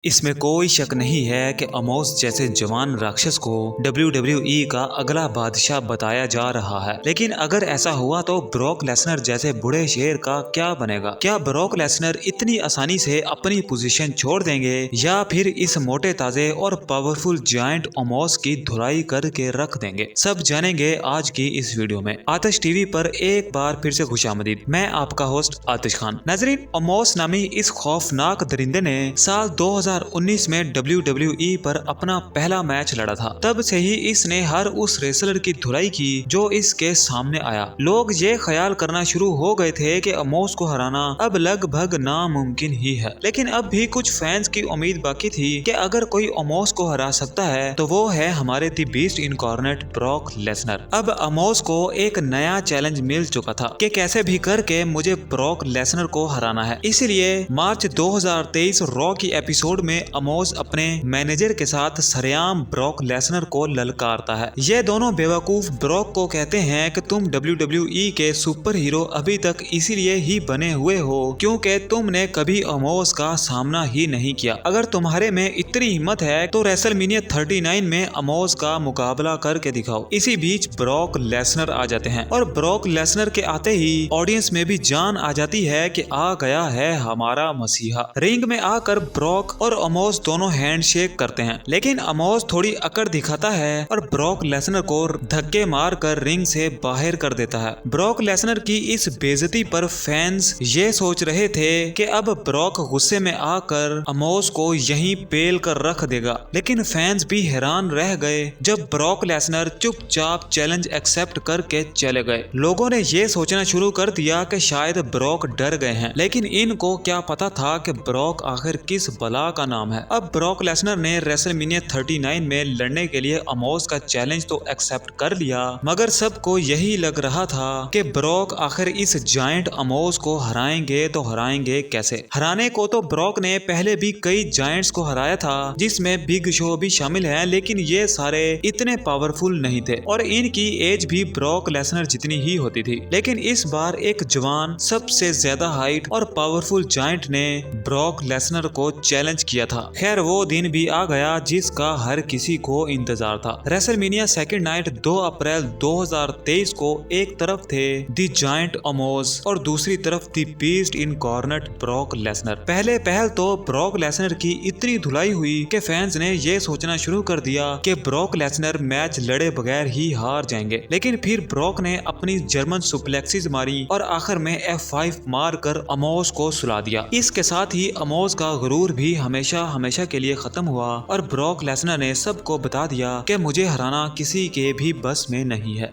इसमें कोई शक नहीं है कि अमोस जैसे जवान राक्षस को WWE का अगला बादशाह बताया जा रहा है। लेकिन अगर ऐसा हुआ तो ब्रॉक लेसनर जैसे बूढ़े शेर का क्या बनेगा? क्या ब्रॉक लेसनर इतनी आसानी से अपनी पोजीशन छोड़ देंगे या फिर इस मोटे ताजे और पावरफुल जायंट अमोस की धुलाई करके रख देंगे? सब जानेंगे आज की इस वीडियो में। आतिश टीवी पर एक बार फिर से खुशामदीद। मैं आपका होस्ट आतिश खान। नाजरीन, अमोस नामी इस खौफनाक दरिंदे ने साल 2019 में WWE पर अपना पहला मैच लड़ा था। तब से ही इसने हर उस रेसलर की धुलाई की जो इसके सामने आया। लोग ये ख्याल करना शुरू हो गए थे कि अमोस को हराना अब लगभग नामुमकिन ही है। लेकिन अब भी कुछ फैंस की उम्मीद बाकी थी कि अगर कोई अमोस को हरा सकता है तो वो है हमारे दी बीस्ट इनकॉर्नेट ब्रॉक लेसनर। अब अमोस को एक नया चैलेंज मिल चुका था कि कैसे भी करके मुझे ब्रॉक लेसनर को हराना है। इसीलिए मार्च 2023 रॉ की एपिसोड में अमोस अपने मैनेजर के साथ सरेआम ब्रॉक लेसनर को ललकारता है। ये दोनों बेवकूफ ब्रॉक को कहते हैं कि तुम WWE के सुपर हीरो अभी तक इसीलिए ही बने हुए हो क्योंकि तुमने कभी अमोस का सामना ही नहीं किया। अगर तुम्हारे में इतनी हिम्मत है तो रेसलमेनिया 39 में अमोस का मुकाबला करके दिखाओ। इसी बीच ब्रॉक लेसनर आ जाते हैं और ब्रॉक लेसनर के आते ही ऑडियंस में भी जान आ जाती है कि आ गया है हमारा मसीहा। रिंग में आकर ब्रॉक और अमोस दोनों हैंडशेक करते हैं, लेकिन अमोस थोड़ी अकड़ दिखाता है और ब्रॉक लेसनर को धक्के मारकर रिंग से बाहर कर देता है। ब्रॉक लेसनर की इस बेइज्जती पर फैंस ये सोच रहे थे कि अब ब्रॉक गुस्से में आकर अमोस को यहीं पेल कर रख देगा, लेकिन फैंस भी हैरान रह गए जब ब्रॉक लेसनर चुपचाप चैलेंज एक्सेप्ट करके चले गए। लोगों ने ये सोचना शुरू कर दिया कि शायद ब्रॉक डर गए हैं, लेकिन इनको क्या पता था कि ब्रॉक आखिर किस बला का नाम है। अब ब्रॉक लेसनर ने रेसलमेनिया 39 में लड़ने के लिए अमोस का चैलेंज तो एक्सेप्ट कर लिया, मगर सबको यही लग रहा था कि ब्रॉक आखिर इस जायंट अमोस को हराएंगे तो हराएंगे कैसे। हराने को तो ब्रॉक ने पहले भी कई जायंट्स को हराया था जिसमें बिग शो भी शामिल है, लेकिन ये सारे इतने पावरफुल नहीं थे और इनकी एज भी ब्रॉक लेसनर जितनी ही होती थी। लेकिन इस बार एक जवान सबसे ज्यादा हाइट और पावरफुल जायंट ने ब्रॉक लेसनर को चैलेंज किया था। खैर वो दिन भी आ गया जिसका हर किसी को इंतजार था। रेसलमेनिया सेकंड नाइट 2 अप्रैल 2023 को एक तरफ थे दी जायंट अमोस और दूसरी तरफ दी बीस्ट इनकॉर्नेट ब्रॉक लेसनर। पहल तो ब्रॉक लेसनर की इतनी धुलाई हुई कि फैंस ने ये सोचना शुरू कर दिया कि ब्रॉक लेसनर मैच लड़े बगैर ही हार जाएंगे, लेकिन फिर ब्रॉक ने अपनी जर्मन सुप्लेक्सिस मारी और आखिर में F5 मारकर अमोस को सुला दिया। इसके साथ ही अमोस का गुरूर भी हमेशा के लिए खत्म हुआ और ब्रॉक लेसनर ने सबको बता दिया कि मुझे हराना किसी के भी बस में नहीं है।